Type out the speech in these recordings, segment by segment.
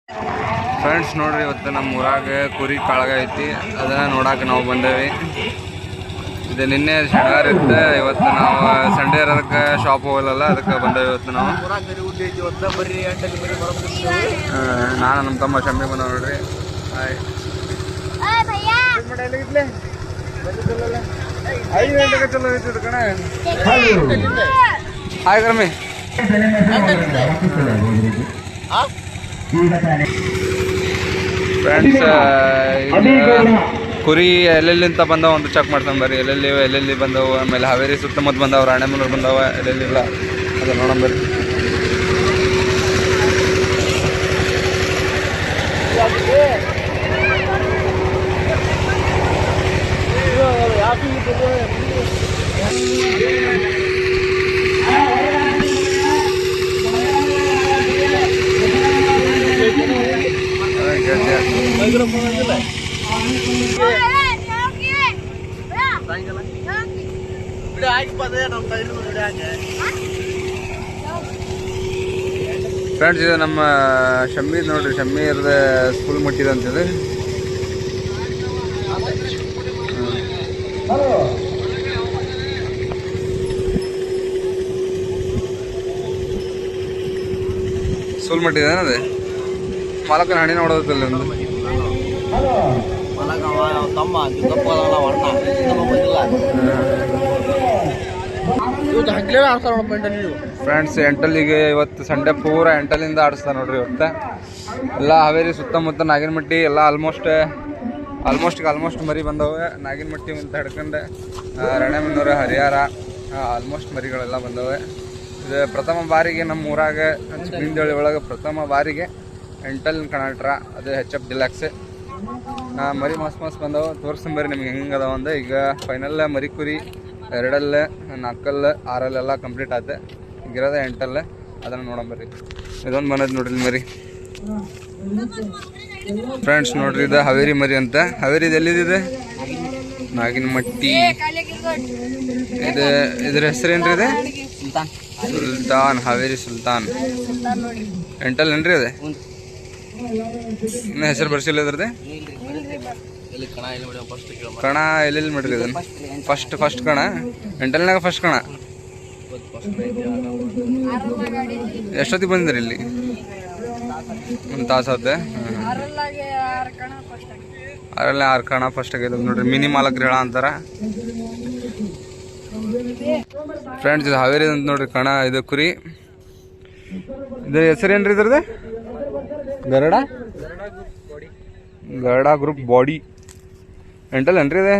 Friends ನೋಡ್ರಿ, ಇವತ್ತು ನಮ್ಮ ಊರಾಗ ಕುರಿ ಕಾಳಗ ಐತಿ. ಅದನ್ನ ನೋಡಕ್ಕೆ ನಾವು ಬಂದೇವಿ. ಇದು ನಿನ್ನೆ ಶನಿವಾರ ಇತ್ತು. ಇವತ್ತು ನಾವು ಸಂಡೇ ಇರೋದಕ್ಕೆ ಶಾಪ್ ಹೋಗಲ್ಲ, ಅದಕ್ಕೆ ಬಂದೇವಿ ಇವತ್ತು ನಾವು. ನಾನು ನಮ್ಮ ತಮ್ಮ ಶಮ್ಮಿ ಬಂದ ನೋಡ್ರಿ. ಹಾಯ್ ಚಲೋ ಐತಿ ಕಣ. ಹಾಯ್ ಕರ್ಮಿ. ಫ್ರೆಂಡ್ಸ್, ಕುರಿ ಎಲ್ಲೆಲ್ಲಿಂದ ಬಂದವ ಅಂತ ಚೆಕ್ ಮಾಡ್ತಾನೆ ಬರ್ರಿ. ಎಲ್ಲೆಲ್ಲಿ ಬಂದವು, ಆಮೇಲೆ ಹಾವೇರಿ ಸುತ್ತಮುತ್ತ ಬಂದವ, ರಾಣೆಬೆನ್ನೂರು ಬಂದವ, ಎಲ್ಲೆಲ್ಲಿಲ್ಲ ಅದು ನೋಡೋಣ ಬರ್ರಿ. ಫ್ರೆಂಡ್ಸ್, ಇದು ನಮ್ಮ ಶಮ್ಮಿ ನೋಡ್ರಿ. ಶಮ್ಮಿ ಇರದ ಸ್ಕೂಲ್ ಮುಟ್ಟಿದೆ ಅಂತಿದೆ. ಸ್ಕೂಲ್ ಮುಟ್ಟಿದೆ ಅದೇ ಮಾಲಕನ ಹಣಿ ನೋಡೋದಿಲ್ಲ ಒಂದು. ಫ್ರೆಂಡ್ಸ್, ಎಂಟಲ್ಲಿಗೆ ಇವತ್ತು ಸಂಡೇ ಪೂರ ಎಂಟಲ್ಲಿಂದ ಆಡಿಸ್ತಾರೆ ನೋಡ್ರಿ. ಇವತ್ತು ಎಲ್ಲ ಹಾವೇರಿ ಸುತ್ತಮುತ್ತ ನಾಗಿನಮಟ್ಟಿ ಎಲ್ಲ ಆಲ್ಮೋಸ್ಟ್ ಮರಿ ಬಂದವೆ. ನಾಗಿನಮಟ್ಟಿ ಅಂತ ಹಿಡ್ಕೊಂಡು ರಾಣೆಬೆನ್ನೂರು, ಹರಿಹರ ಆಲ್ಮೋಸ್ಟ್ ಮರಿಗಳೆಲ್ಲ ಬಂದವೆ. ಇದು ಪ್ರಥಮ ಬಾರಿಗೆ ನಮ್ಮ ಊರಾಗ ಚಿಕ್ಕಂದೇಳಿ ಒಳಗೆ ಪ್ರಥಮ ಬಾರಿಗೆ ಎಂಟಲ್ಲಿನ ಕಣಾಟ್ರ, ಅದು HF ಡಿಲಕ್ಸ್ ಮರಿ ಮಸ್ತ್ ಬಂದವು. ತೋರಿಸ್ಕೊಂಬರಿ ನಿಮ್ಗೆ ಹೆಂಗೆ ಅದಾವ ಅಂದ. ಈಗ ಫೈನಲ್ ಮರಿ ಕುರಿ 2 4 6 ಎಲ್ಲ ಕಂಪ್ಲೀಟ್ ಆಯ್ತು. ಈಗಿರೋದ 8 ಅದನ್ನು ನೋಡಂಬರ್ರಿ. ಇದೊಂದು ಬಂದದ್ದು ನೋಡ್ರಿ ಮರಿ. ಫ್ರೆಂಡ್ಸ್ ನೋಡ್ರಿ, ಇದು ಹಾವೇರಿ ಮರಿ ಅಂತ. ಹಾವೇರಿದು ಎಲ್ಲಿದೆ? ನಾಗಿನಮಟ್ಟಿ. ಇದ್ರ ಹೆಸರೇನ್ರಿ? ಇದೆ ಸುಲ್ತಾನ್, ಹಾವೇರಿ ಸುಲ್ತಾನ್. 8 ಏನ್ರಿ ಅದೇ? ಇನ್ನು ಹೆಸರು ಬರ್ಸಿಲ್ಲ ಇದ್ರದ್ದು. ಕಣ ಎಲ್ಲೆಲ್ಲಿ ಮಾಡ್ರಿ ಇದನ್ನು? ಫಸ್ಟ್ ಕಣ 8ನೇಗ ಫಸ್ಟ್ ಕಣ. ಎಷ್ಟೊತ್ತಿಗೆ ಬಂದಿದ್ರಿ ಇಲ್ಲಿ? ಒಂದು ತಾಸು ಆಗುತ್ತೆ. 6 ಕಣ ಫಸ್ಟ್ ಆಗೈತೆ ನೋಡ್ರಿ. ಮಿನಿ ಮಾಲಕ್ರು ಹೇಳ ಅಂತಾರ. ಫ್ರೆಂಡ್ಸ್, ಇದು ಹಾವೇರಿ ಅಂತ ನೋಡ್ರಿ ಕಣ. ಇದು ಕುರಿ. ಇದು ಹೆಸರೇನ್ರಿ ಇದ್ರದ್ದು? Garada group body. 8 ಏನ್ರಿ ಇದೆ?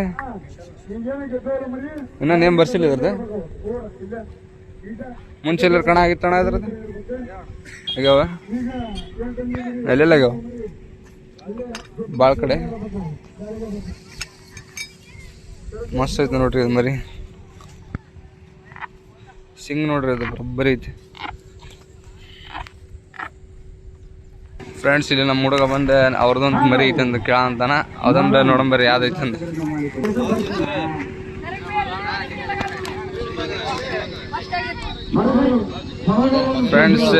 ಇನ್ನೂ ನೇಮ್ ಬರ್ಸಿಲ್ಲ ಇದ್ರದ್ದು. ಮುಂಚೆ ಎಲ್ಲರ ಕಣ ಆಗಿತ್ತಣ್ಣ ಇದ್ರದ್ದು? ಆಗ್ಯಾವ ಎಲ್ಲೆಲ್ಲ ಆಗ್ಯಾವ? ಭಾಳ ಕಡೆ ಮಸ್ತ್ ಐತೆ ನೋಡ್ರಿ ಇದು ಮರಿ. ಸಿಂಗ್ ನೋಡ್ರಿ, ಅದು ಬರೋಬ್ಬರಿ ಐತಿ. ಫ್ರೆಂಡ್ಸ್, ಇಲ್ಲಿ ನಮ್ಮ ಹುಡುಗ ಬಂದು ಅವ್ರದ್ದೊಂದು ಮರಿ ಐತೆ ಅಂತ ಕೇಳ ಅಂತಾನ. ಅದೊಂದು ನೋಡಂಬರಿ ಯಾವ್ದೈತೆ ಅಂತ. ಫ್ರೆಂಡ್ಸ್,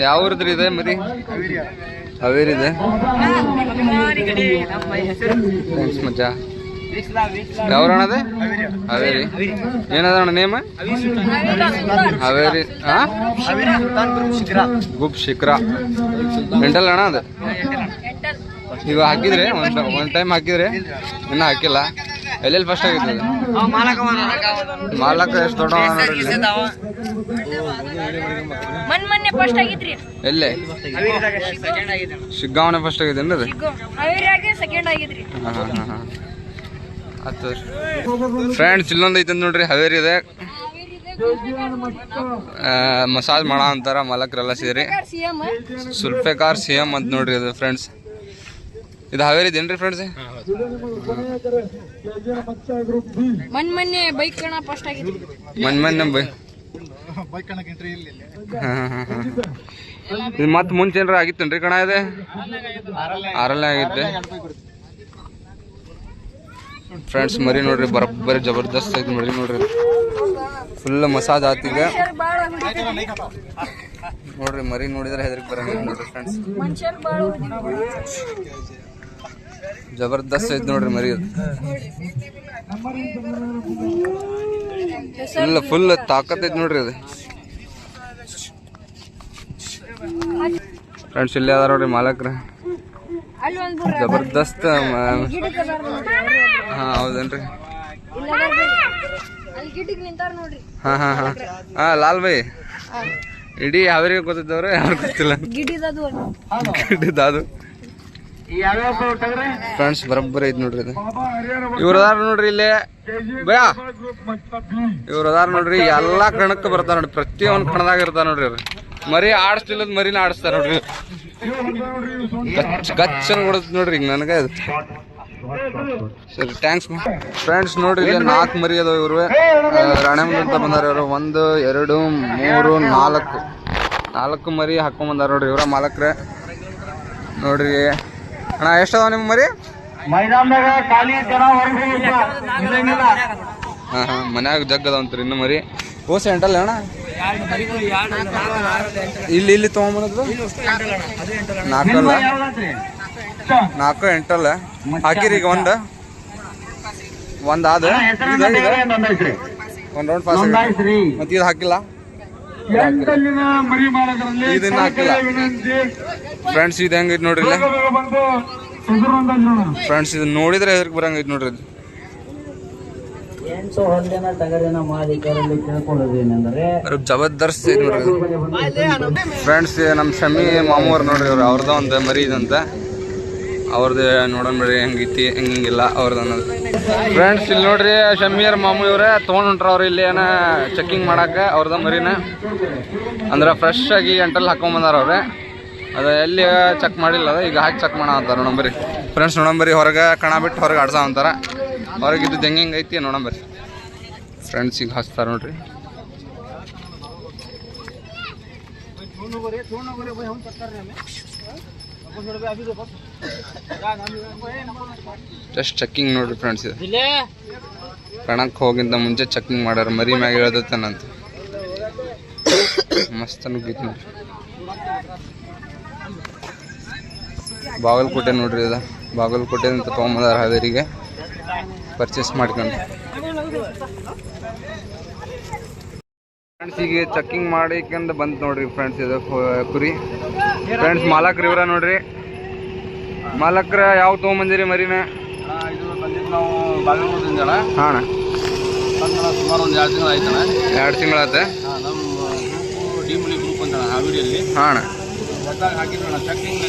ಯಾವ ಊರಿದ್ರಿ ಇದೆ ಮರಿ? ಹಾವೇರಿ ಇದೆ. ಫ್ರೆಂಡ್ಸ್, ಮಜಾ ಯಾವ್ರಣ ಅದೇ? ಹಾವೇರಿ. ಏನದಣ್ಣ ನೇಮ? ಹಾವೇರಿ ಗುಪ್ ಶಿಖರ. 8 ಅಣ್ಣ ಅದು. ಈಗ ಹಾಕಿದ್ರೆ ಒಂದು ಟೈಮ್ ಹಾಕಿದ್ರೆ ಇನ್ನೂ ಹಾಕಿಲ್ಲ. ಎಲ್ಲೆಲ್ಲಿ ಫಸ್ಟ್ ಆಗಿತ್ತು? ಮಾಲಕ ಎಷ್ಟು ದೊಡ್ಡ ಎಲ್ಲೇ? ಶಿಗ್ಗಾವನೆ ಫಸ್ಟ್ ಆಗಿದೆ ಅದು. ಹಾಂ. ಫ್ರೆಂಡ್ಸ್, ಇಲ್ಲೊಂದು ಐತೆ ನೋಡ್ರಿ ಹಾವೇರಿ ಇದೆ. ಮಸಾಜ್ ಮಾಡ ಅಂತಾರ ಮಾಲಕರೆಲ್ಲ ಸೇರಿ. ಸುಲ್ಫೆಕಾರ್ CM ಅಂತ ನೋಡ್ರಿ ಅದು. ಫ್ರೆಂಡ್ಸ್, ಇದು ಹಾವೇರಿ ಇದೇನ್ರಿ ಫ್ರೆಂಡ್ಸ್? ಮೊನ್ನೆ ಬೈಕ್ ಇದು ಮತ್ತೆ ಮುಂಚೆ ಏನಾರ ಆಗಿತ್ತೇನ್ರಿ ಕಣ? ಇದೆ 6 ಆಗಿತ್ತೆ. ಫ್ರೆಂಡ್ಸ್, ಮರಿ ನೋಡ್ರಿ ಬರೋಬ್ಬರಿ ಜಬರ್ದಸ್ತ್ ಐತಿ ಮರಿ ನೋಡ್ರಿ. ಫುಲ್ ಮಸಾಜ್ ಆತೀಗ. ನೋಡ್ರಿ ಮರಿ ನೋಡಿದ್ರೆ ಹೆದರಿಕೆ ಬರಂಗಿಲ್ಲ ನೋಡ್ರಿ ಫ್ರೆಂಡ್ಸ್. ಜಬರ್ದಸ್ತ್ ಐತಿ ನೋಡ್ರಿ ಮರಿ ಅದು. ಫುಲ್ ತಾಕತ್ ಐತಿ ನೋಡ್ರಿ ಅದು. ಫ್ರೆಂಡ್ಸ್ ಇಲ್ಲೇ ಅದಾರ ನೋಡ್ರಿ ಮಾಲಕ್ರ, ಜಬರ್ದಸ್ತ್. ಹಾ ಹೌದೇನ್ರಿ. ಹಾ ಲಾಲ್ ಬೈ ಇಡೀ ಯಾವ್ರಿಗೆ ಗೊತ್ತಿದ್ದವ್ರು ಯಾರು ಗೊತ್ತಿಲ್ಲ. ಗಿಡ್ಡಿದ್ದು ಫ್ರೆಂಡ್ಸ್ ಬರೋಬ್ಬರಿ ಐತಿ ನೋಡ್ರಿ ಇದು. ಇವ್ರ ಅದಾರ ನೋಡ್ರಿ ಇಲ್ಲಿ ಭಯ, ಇವ್ರ ಅದಾರ ನೋಡ್ರಿ ಎಲ್ಲಾ ಕಣಕ್ಕೆ ಬರ್ತಾರ ನೋಡ್ರಿ, ಪ್ರತಿಯೊಂದು ಕಣದಾಗ ಇರ್ತಾರ ನೋಡ್ರಿ ಅವ್ರು. ಮರಿ ಆಡಿಸ್ತಿಲ್ಲದ ಮರಿನ ಆಡಿಸ್ತಾರ ನೋಡ್ರಿ, ಗಚ್ಚನ್ ಹೊಡದ್ ನೋಡ್ರಿ ಈಗ ನನಗೆ. ಸರಿ ಥ್ಯಾಂಕ್ಸ್ ಫ್ರೆಂಡ್ಸ್. ನೋಡ್ರಿ ಇಲ್ಲಿ 4 ಮರಿ ಅದಾವ. ಇವ್ರು ರಾಣೆಮಂಗ್ಲ ಅಂತ ಬಂದಾರ ಇವರು. 1 2 3 4 ಮರಿ ಹಾಕೊಂಡ್ ಬಂದಾರ ನೋಡ್ರಿ ಇವ್ರ ಮಾಲಕ್ರೆ. ನೋಡ್ರಿ ಅಣ್ಣ ಎಷ್ಟದಾವ ನಿಮ್ಮ ಮರಿ? ಹಾ ಮನ್ಯಾಗ ಜಗ್ ಅದಾವಂತ್ರಿ ಇನ್ನು ಮರಿ. ಓಸೆ ಎಂಟಲ್ಲ ಅಣ್ಣ ಇಲ್ಲಿ ತಗೊಂಬಂದ್ 4 ಎಂಟಲ್ಲ ಹಾಕಿರಿ. ಈಗ ಒಂದ್ ಆದ ಒಂದ್ ರೌಂಡ್ ಪಾಸ್ ಮತ್ತೆ ಇದು ಹಾಕಿಲ್ಲ, ಇದನ್ನ ಹಾಕಿಲ್ಲ ಫ್ರೆಂಡ್ಸ್. ಇದು ಹೆಂಗೈತಿ ನೋಡ್ರಿ ಇಲ್ಲ ಫ್ರೆಂಡ್ಸ್, ಇದು ನೋಡಿದ್ರೆ ಹೆದರಿಕೆ ಬರಂಗೈತಿ ನೋಡ್ರಿ ಇದು. ಜಬರ್ದಸ್ತ್ ಐತಿ ನೋಡ್ರಿ ಫ್ರೆಂಡ್ಸ್. ನಮ್ಮ ಶಮಿ ಮಾಮೂರ್ ನೋಡ್ರಿ ಅವ್ರು, ಅವ್ರದ ಒಂದು ಮರಿ ಇದಂತ. ಅವ್ರದ್ದು ನೋಡೋಣ ಬರ್ರಿ ಹೆಂಗೈತಿ ಹೆಂಗಿಲ್ಲ ಅವ್ರದ್ದು ಅನ್ನೋದು. ಫ್ರೆಂಡ್ಸ್ ಇಲ್ಲಿ ನೋಡ್ರಿ ಶಮೀರ್ ಮಾಮೂ ಇವ್ರೆ ತೊಗೊಂಡು ಹೊಂಟ್ರ ಅವ್ರು ಇಲ್ಲಿ ಏನ ಚೆಕಿಂಗ್ ಮಾಡಾಕ ಅವ್ರದ ಮರಿನ. ಅಂದ್ರೆ ಫ್ರೆಶ್ ಆಗಿ ಎಂಟಲ್ಲಿ ಹಾಕೊಂಬಂದಾರ ಅವ್ರೆ. ಅದು ಎಲ್ಲಿ ಚೆಕ್ ಮಾಡಿಲ್ಲ ಅದ, ಈಗ ಹಾಕಿ ಚೆಕ್ ಮಾಡಂತಾರ ನೋಡಂಬರಿ ಫ್ರೆಂಡ್ಸ್. ನೋಡಂಬರಿ ಹೊರಗೆ ಕಣ ಬಿಟ್ಟು ಹೊರಗೆ ಆಡ್ಸ ಅಂತಾರ. ಹೊರಗಿದ್ದು ಹೆಂಗೆ ಐತಿ ನೋಡಂಬರಿ ಫ್ರೆಂಡ್ಸ್. ಈಗ ಹಚ್ತಾರ ನೋಡ್ರಿ. ಜಸ್ಟ್ ಚೆಕಿಂಗ್ ನೋಡ್ರಿ ಫ್ರೆಂಡ್ಸ್. ಇದು ಕಣಕ್ಕೆ ಹೋಗಿಂತ ಮುಂಚೆ ಚೆಕಿಂಗ್ ಮಾಡ್ಯಾರ, ಮರಿ ಮ್ಯಾಗ ಹೇಳ್ದತ್ತನಂತ. ಮಸ್ತ್ ಅನ್ಗೈತಿ ನೋಡ್ರಿ. ಬಾಗಲಕೋಟೆ ನೋಡ್ರಿ ಇದು, ಬಾಗಲಕೋಟೆ ಅಂತ ತೊಗೊಂಬಂದಾರ ಹಾವೇರಿಗೆ ಪರ್ಚೇಸ್ ಮಾಡ್ಕೊಂಡು. ಫ್ರೆಂಡ್ಸ್ ಈಗ ಚೆಕಿಂಗ್ ಮಾಡಿಕೊಂಡು ಬಂತು ನೋಡ್ರಿ ಫ್ರೆಂಡ್ಸ್ ಇದು ಕುರಿ. ಫ್ರೆಂಡ್ಸ್ ಮಾಲಕ್ರ ಇವ್ರ ನೋಡ್ರಿ. ಮಾಲಕ್ರ ಯಾವ ತೊಗೊಂಬಂದಿರಿ ಮರಿನ? ನಾವು ಬಾಗಲಕೋಟೆಯಿಂದ ಹಾ ಅಣ್ಣ. ಸುಮಾರು ಒಂದು 2 ತಿಂಗಳು ಆಯ್ತಣ್ಣ. 2 ತಿಂಗಳಾಯ್ತು. ನಮ್ಮ ಡಿಮುಲಿ ಗ್ರೂಪ್ ಅಂತ ಹಾವೇರಿಯಲ್ಲಿ. ಹಾ ಅಣ್ಣ. ಹಾಕಿದ್ರಣ್ಣ ಚೆಕಿಂಗ್.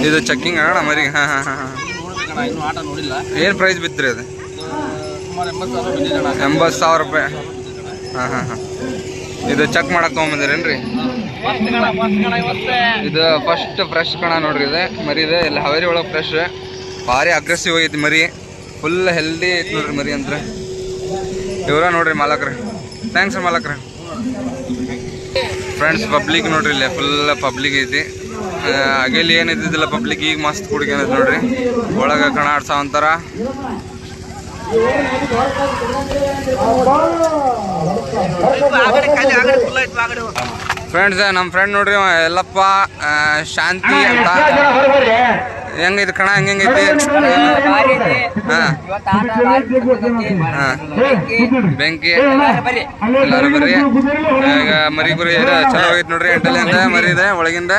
ಇದು ಚೆಕಿಂಗ್ ಅಣ್ಣ ಮರಿ? ಹಾ ಹಾ ಹಾ. ನೋಡ್ಬೇಕಣ್ಣ, ಇನ್ನೂ ಆಟ ನೋಡಿಲ್ಲ. ಏನು ಪ್ರೈಸ್ ಬಿದ್ರಿ ಅದು? ಸುಮಾರು 80,000 ಬಿದ್ದಿದ್ದಣ್ಣ. 80,000 ರೂಪಾಯಿ. ಹಾಂ ಹಾಂ ಹಾಂ. ಇದು ಚೆಕ್ ಮಾಡಕ್ಕೆ ತೊಗೊಂಬಂದಿರೇನ್ರಿ? ಇದು ಫಸ್ಟ್ ಫ್ರೆಶ್ ಕಣ ನೋಡ್ರಿ ಇದೆ ಮರಿ. ಇದೆ ಇಲ್ಲಿ ಹಾವೇರಿ ಒಳಗೆ ಫ್ರೆಶ್, ಭಾರಿ ಅಗ್ರೆಸಿವ್ ಐತಿ ಮರಿ, ಫುಲ್ ಹೆಲ್ದಿ ಐತಿ ನೋಡ್ರಿ ಮರಿ ಅಂದ್ರೆ. ಇವರ ನೋಡ್ರಿ ಮಾಲಕ್ರ. ಥ್ಯಾಂಕ್ಸ್ ರೀ ಮಾಲಕ್ರ. ಫ್ರೆಂಡ್ಸ್ ಪಬ್ಲಿಕ್ ನೋಡ್ರಿ ಇಲ್ಲೇ ಫುಲ್ ಪಬ್ಲಿಕ್ ಐತಿ. ಆಗೇಲಿ ಏನಿದ್ದಿಲ್ಲ ಪಬ್ಲಿಕ್, ಈಗ ಮಸ್ತ್ ಕುಡ್ಕೊಂಡ್ ನೋಡ್ರಿ. ಒಳಗೆ ಕಣ ಆಡ್ಸೋ ಅಂತಾರ. ಫ್ರೆಂಡ್ಸ್ ನಮ್ಮ ಫ್ರೆಂಡ್ ನೋಡ್ರಿ ಎಲ್ಲಪ್ಪ ಶಾಂತಿ ಅಂತ. ಹೆಂಗೈತಿ ಕಣ? ಹೆಂಗೈತಿ? ಹಾಂ ಹಾಂ ಬೆಂಕಿ ಎಲ್ಲಾರು ಬರ್ರಿ. ಈಗ ಮರಿ ಗುರಿ ಚಲೋ ಆಗೈತಿ ನೋಡ್ರಿ. ಎಂಟಲ್ಲಿ ಮರಿ ಇದೆ ಒಳಗಿಂದ.